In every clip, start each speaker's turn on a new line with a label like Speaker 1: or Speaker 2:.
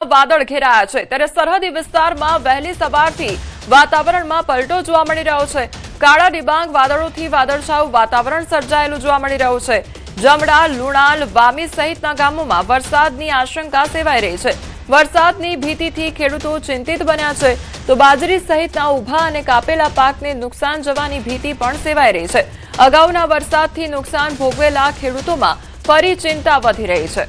Speaker 1: વાદળ ઘેરાયા છે ત્યારે સરહદી વિસ્તારમાં વહેલી સવારથી વાતાવરણમાં પલટો જોવા મળી રહ્યો છે। કાળા ડિબાંગ વાદળોથી વાદળછાયું વાતાવરણ સર્જાયેલું જોવા મળી રહ્યું છે। જમડા, લુણાલ, વામી સહિતના ગામોમાં વરસાદની આશંકા સેવાઈ રહી છે। વરસાદની ભીતિથી ખેડૂતો ચિંતિત બન્યા છે તો બાજરી સહિતના ઊભા અને કાપેલા પાકને નુકસાન જવાની ભીતિ પણ સેવાઈ રહી છે। અગાઉના વરસાદથી નુકસાન ભોગવેલા ખેડૂતોમાં ફરી ચિંતા વધી રહી છે।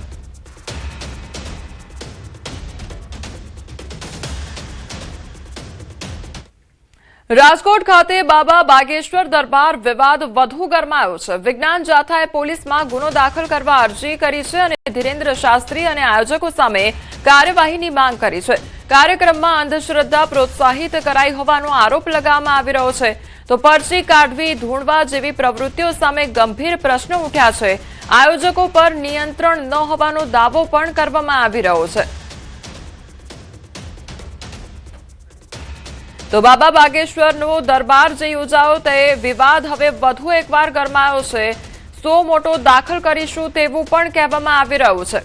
Speaker 1: રાજકોટ ખાતે બાબા બાગેશ્વર દરબાર વિવાદ વધુ ગરમાયો છે। વિજ્ઞાન જાથાએ પોલીસમાં ગુનો દાખલ કરવા અરજી કરી છે અને ધીરેન્દ્ર શાસ્ત્રી અને આયોજકો સામે કાર્યવાહીની માંગ કરી છે। કાર્યક્રમમાં અંધશ્રદ્ધા પ્રોત્સાહિત કરાઈ હોવાનો આરોપ લગાવવામાં આવી રહ્યો છે તો પરચી કાઢવી, ધૂણવા જેવી પ્રવૃત્તિઓ સામે ગંભીર પ્રશ્નો ઉઠ્યા છે। આયોજકો પર નિયંત્રણ ન હોવાનો દાવો પણ કરવામાં આવી રહ્યો છે। તો બાબા બાગેશ્વરનો દરબાર જે યોજાયો તે વિવાદ હવે વધુ એકવાર ગરમાયો છે। સો મોટો દાખલ કરીશું તેવું પણ કહેવામાં આવી રહ્યું છે।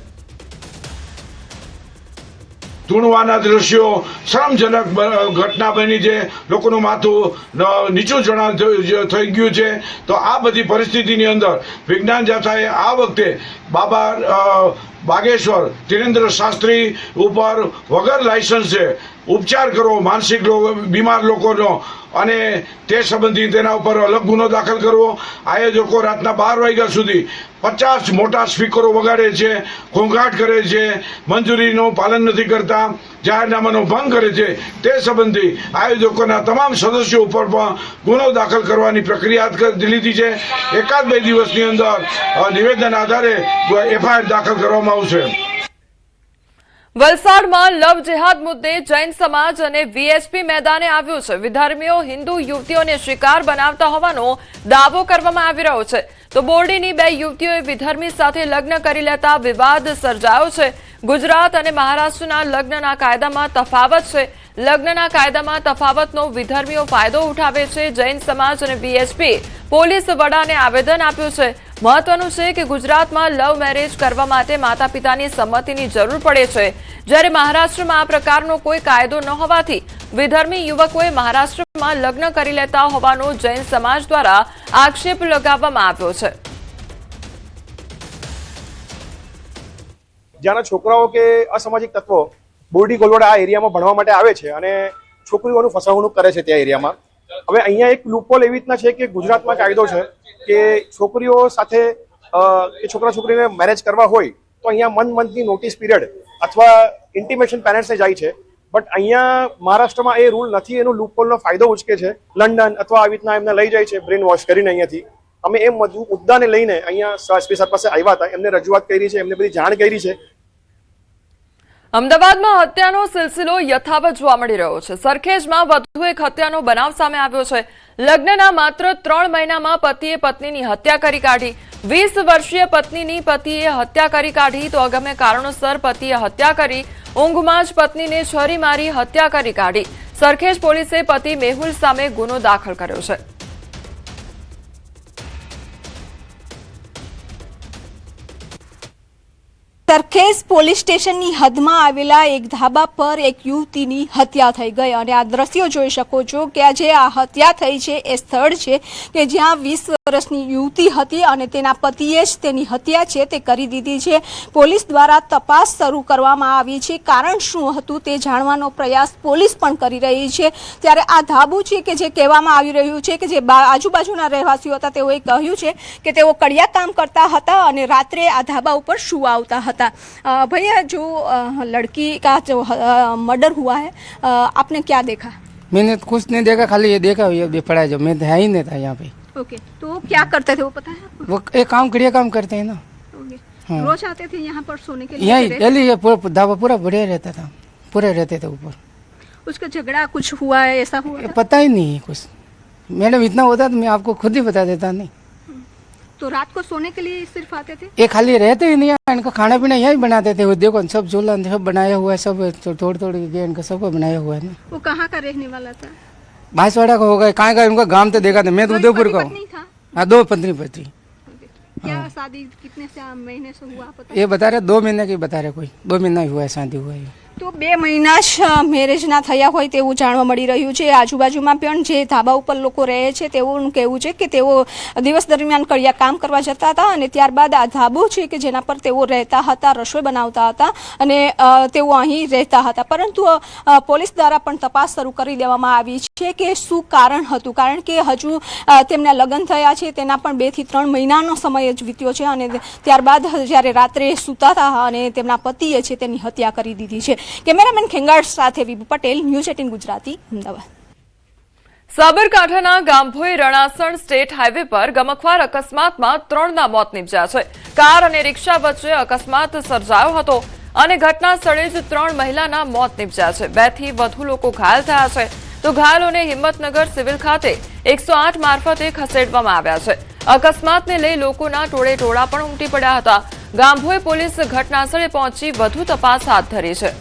Speaker 2: ધૂણવાના દ્રશ્યો શરમજનક ઘટના બની છે। લોકોનું માથું નીચું થઈ ગયું છે। તો આ બધી પરિસ્થિતિની અંદર વિજ્ઞાન જાથાએ આ વખતે બાબા બાગેશ્વર ધીરેન્દ્ર શાસ્ત્રી ઉપર વગર લાયસન્સે ઉપચાર કરવો માનસિક બીમાર લોકોનો અને તે સંબંધી તેના ઉપર અલગ ગુનો દાખલ કરવો। આયોજકો રાતના 12 વાગ્યા સુધી 50 મોટા સ્પીકરો વગાડે છે, ઘોંઘાટ કરે છે, મંજૂરીનું પાલન નથી કરતા, જાહેરનામાનો ભંગ કરે છે। તે સંબંધી આયોજકોના તમામ સદસ્યો ઉપર પણ ગુનો દાખલ કરવાની પ્રક્રિયા હાથ લીધી છે। એકાદ બે દિવસની અંદર નિવેદન આધારે એફઆઈઆર દાખલ કરવામાં આવશે।
Speaker 1: વલસાડમાં લવ જેહાદ મુદ્દે જૈન સમાજ અને વીએચપી મેદાને આવ્યું છે। વિધર્મીઓ હિન્દુ યુવતીઓને શિકાર બનાવતા હોવાનો દાવો કરવામાં આવી રહ્યો છે તો બોરડીની 2 યુવતીઓએ વિધર્મી સાથે લગ્ન કરી લેતા વિવાદ સર્જાયો છે। ગુજરાત અને મહારાષ્ટ્રના લગ્નના કાયદામાં તફાવત છે। લગ્નના કાયદામાં તફાવતનો વિધર્મીઓ ફાયદો ઉઠાવે છે। જૈન સમાજ અને વીએચપી પોલીસ વડાને આવેદન આપ્યું છે। મહત્વનું છે કે ગુજરાતમાં લવ મેરેજ કરવા માટે માતા પિતાની સંમતિની જરૂર પડે છે જ્યારે મહારાષ્ટ્રમાં આ પ્રકારનો કોઈ કાયદો ન હોવાથી વિધર્મી યુવકોએ મહારાષ્ટ્રમાં લગ્ન કરી લેતા હોવાનો જૈન સમાજ દ્વારા આક્ષેપ લગાવવામાં આવ્યો છે।
Speaker 3: જ્યાંના છોકરાઓ કે અસામાજિક તત્વો બોરડી ગોલવાડા આ એરિયામાં ભણવા માટે આવે છે અને છોકરીઓનું ફસાવણું કરે છે ત્યાં એરિયામાં। હવે અહીંયા એક લૂપહોલ એવી રીતના છે કે ગુજરાતમાં કાયદો છે કે છોકરીઓ સાથે છોકરા છોકરીને મેરેજ કરવા હોય તો અહીંયા મંથની નોટિસ પીરિયડ અથવા ઇન્ટિમેશન પેરેન્ટ્સને જાય છે। બટ અહીંયા મહારાષ્ટ્રમાં એ રૂલ નથી, એનું લૂપહોલનો ફાયદો ઉચકે છે। લંડન અથવા આવી રીતના એમને લઈ જાય છે બ્રેન વોશ કરીને અહીંયાથી। અમે એ મુદ્દાને લઈને અહીંયા એસપી સાહેબ પાસે આવ્યા હતા, એમને રજૂઆત કરી છે, એમને બધી જાણ કરી છે।
Speaker 1: અમદાવાદમાં હત્યાનો સિલસિલો યથાવત જોવા મળી રહ્યો છે। સરખેજમાં વધુ એક હત્યાનો બનાવ સામે આવ્યો છે। લગ્નના માત્ર 3 મહિનામાં પતિએ પત્નીની હત્યા કરી કાઢી। 20 વર્ષીય પત્નીની પતિએ હત્યા કરી કાઢી તો અગમ્ય કારણોસર પતિએ હત્યા કરી। ઊંઘમાં જ પત્નીને છરી મારી હત્યા કરી કાઢી। સરખેજ પોલીસે પતિ મેહુલ સામે ગુનો દાખલ કર્યો છે।
Speaker 4: સરખેજ પોલીસ સ્ટેશનની હદમાં આવેલા એક ધાબા પર એક યુવતીની હત્યા થઈ ગઈ અને આ દ્રશ્યો જોઈ શકો છો કે આજે આ હત્યા થઈ છે એ સ્થળ છે કે જ્યાં 20 વર્ષની યુવતી હતી અને તેના પતિએ જ તેની હત્યા છે તે કરી દીધી છે। પોલીસ દ્વારા તપાસ શરૂ કરવામાં આવી છે। કારણ શું હતું તે જાણવાનો પ્રયાસ પોલીસ પણ કરી રહી છે। ત્યારે આ ધાબુ છે કે જે કહેવામાં આવી રહ્યું છે કે જે આજુબાજુના રહેવાસીઓ હતા તેઓએ કહ્યું છે કે તેઓ કડિયા કામ કરતા હતા અને રાત્રે આ ધાબા ઉપર સુવા આવતા હતા। भैया जो लड़की का जो मर्डर हुआ है आपने क्या देखा?
Speaker 5: मैंने कुछ नहीं देखा, खाली ये देखा ये पड़ा है, जब मैं है ही नहीं था यहाँ पे।
Speaker 4: ओके, तो क्या करते थे वो पता है आपको?
Speaker 5: वो एक कड़िया काम करते हैं ना।
Speaker 4: ओके,
Speaker 5: हाँ।
Speaker 4: रोज आते थे यहाँ पर सोने के लिए?
Speaker 5: यही डेली ये पूरा ढाबा पूरा बढ़िया रहता था, पूरे रहते थे ऊपर।
Speaker 4: उसका झगड़ा कुछ हुआ है, ऐसा हुआ था?
Speaker 5: पता ही नहीं है कुछ मैडम, इतना होता तो मैं आपको खुद ही बता देता। नहीं
Speaker 4: तो रात को सोने के लिए सिर्फ आते थे?
Speaker 5: ये खाली रहते ही नहीं, इनका खाना पीना यही बनाते थे। वो देखो सब झूला सब बनाया हुआ है, सब तोड़ तोड़ के इनका सबको बनाया हुआ है।
Speaker 4: वो कहाँ का रहने वाला था?
Speaker 5: बांसवाड़ा का होगा, कहाँ का उनका गांव तो देखा था। मैं तो उदयपुर का हूँ। हाँ, 2 पत्नी।
Speaker 4: क्या शादी कितने से महीने से हुआ पता?
Speaker 5: ये बता रहे 2 महीने की बता रहे, कोई 2 महीना ही हुआ है शादी हुआ है।
Speaker 4: તો 2 મહિના જ મેરેજના થયા હોય તેવું જાણવા મળી રહ્યું છે. આજુબાજુમાં પણ જે ધાબા ઉપર લોકો રહે છે તેઓનું કહેવું છે કે તેઓ દિવસ દરમિયાન કડિયા કામ કરવા જતા હતા અને ત્યારબાદ આ ધાબો છે કે જેના પર તેઓ રહેતા હતા, રસોઈ બનાવતા હતા અને તેઓ અહીં રહેતા હતા. પરંતુ પોલીસ દ્વારા પણ તપાસ શરૂ કરી દેવામાં આવી છે કે શું કારણ હતું, કારણ કે હજુ તેમના લગ્ન થયા છે તેના પણ 2 થી 3 મહિનાનો સમય જ વીત્યો છે અને ત્યારબાદ જ્યારે રાત્રે સૂતા હતા અને તેમના પતિએ છે તેની હત્યા કરી દીધી છે. કેમેરામેન ખેંગાર સાથે વિભુ પટેલ, ન્યૂઝ 18 ગુજરાતી, અમદાવાદ.
Speaker 1: સાબરકાંઠાના ગામભોઈ રણાસણ સ્ટેટ હાઈવે પર ગમખ્વાર અકસ્માતમાં 3ના મોત નીપજ્યા છે. કાર અને રિક્ષા વચ્ચે અકસ્માત સર્જાયો હતો અને ઘટના સ્થળે જ 3 મહિલાના મોત નીપજ્યા છે. 2 થી વધુ લોકો ઘાયલ થયા છે તો ઘાયલોને હિંમતનગર સિવિલ ખાતે 108 મારફતે ખસેડવામાં આવ્યા છે. અકસ્માતને લઈ લોકોના ટોળે ટોળા પણ ઉમટી પડ્યા હતા. ગામભોઈ પોલીસ ઘટનાસ્થળે પહોંચી વધુ તપાસ હાથ ધરી છે.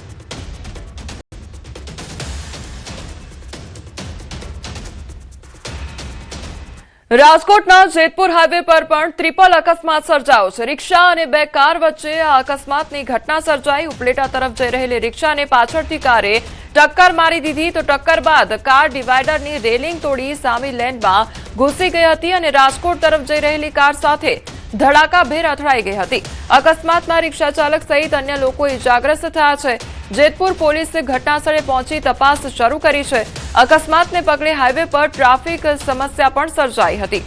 Speaker 1: રાજકોટના જેતપુર હાઈવે પર પણ ટ્રિપલ અકસ્માત સર્જાયો છે. રિક્ષા અને 2 કાર વચ્ચે આ અકસ્માતની ઘટના સર્જાઈ. ઉપલેટા તરફ જઈ રહેલી રિક્ષાને પાછળથી કારે ટક્કર મારી દીધી તો ટક્કર બાદ કાર ડિવાઈડરની રેલિંગ તોડી સામી લેનમાં ઘૂસી ગઈ હતી અને રાજકોટ તરફ જઈ રહેલી કાર સાથે ધડાકાભેર અથડાઈ ગઈ હતી. અકસ્માતમાં રિક્ષા ચાલક સહિત અન્ય લોકો ઇજાગ્રસ્ત થયા છે. જેતપુર પોલીસે ઘટનાસ્થળે પહોંચી તપાસ શરૂ કરી છે. અકસ્માતને પગલે હાઈવે પર ટ્રાફિક સમસ્યા પણ સર્જાઈ હતી.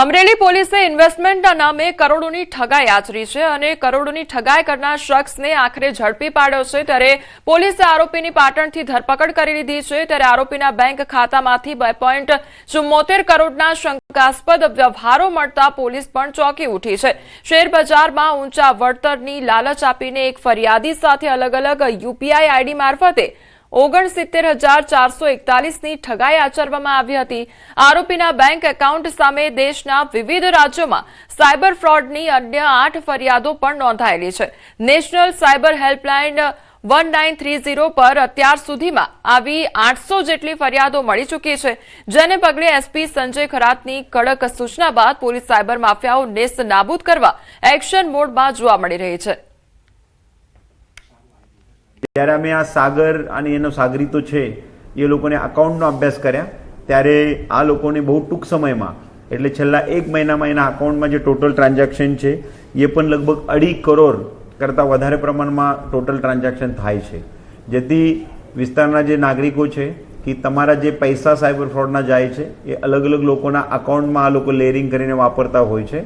Speaker 1: અમરેલી પોલીસે ઇન્વેસ્ટમેન્ટના નામે કરોડોની ઠગાઈ આચરી છે અને કરોડોની ઠગાઈ કરનાર શખ્સને આખરે ઝડપી પાડ્યો છે. ત્યારે પોલીસે આરોપીની પાટણથી ધરપકડ કરી લીધી છે. ત્યારે આરોપીના બેંક ખાતામાંથી 2.74 કરોડના શંકાસ્પદ વ્યવહારો મળતા પોલીસ પણ ચોંકી ઉઠી છે. શેરબજારમાં ઊંચા વળતરની લાલચ આપીને એક ફરિયાદી સાથે અલગ અલગ યુપીઆઈ આઈડી મારફતે 69,441ની ઠગાઈ આચરવામાં આવી હતી. આરોપીના બેંક એકાઉન્ટ સામે દેશના વિવિધ રાજ્યોમાં સાયબર ફ્રોડની અન્ય 8 ફરિયાદો પણ નોંધાયેલી છે. નેશનલ સાયબર હેલ્પલાઇન 1930 પર અત્યાર સુધીમાં આવી 800 જેટલી ફરિયાદો મળી ચૂકી છે. જેને પગલે એસપી સંજય ખરાતની કડક સૂચના બાદ પોલીસ સાયબર માફિયાઓ નેસ્ત નાબૂદ કરવા એક્શન મોડમાં જોવા મળી રહી છે.
Speaker 6: ત્યારે અમે આ સાગર અને એનો સાગરીતો છે એ લોકોને અકાઉન્ટનો અભ્યાસ કર્યા ત્યારે આ લોકોને બહુ ટૂંક સમયમાં એટલે છેલ્લા 1 મહિનામાં એના અકાઉન્ટમાં જે ટોટલ ટ્રાન્ઝેક્શન છે એ પણ લગભગ 2.5 કરોડ કરતાં વધારે પ્રમાણમાં ટોટલ ટ્રાન્ઝેક્શન થાય છે. જેથી વિસ્તારના જે નાગરિકો છે કે તમારા જે પૈસા સાયબર ફ્રોડના જાય છે એ અલગ અલગ લોકોના અકાઉન્ટમાં આ લોકો લેયરિંગ કરીને વાપરતા હોય છે.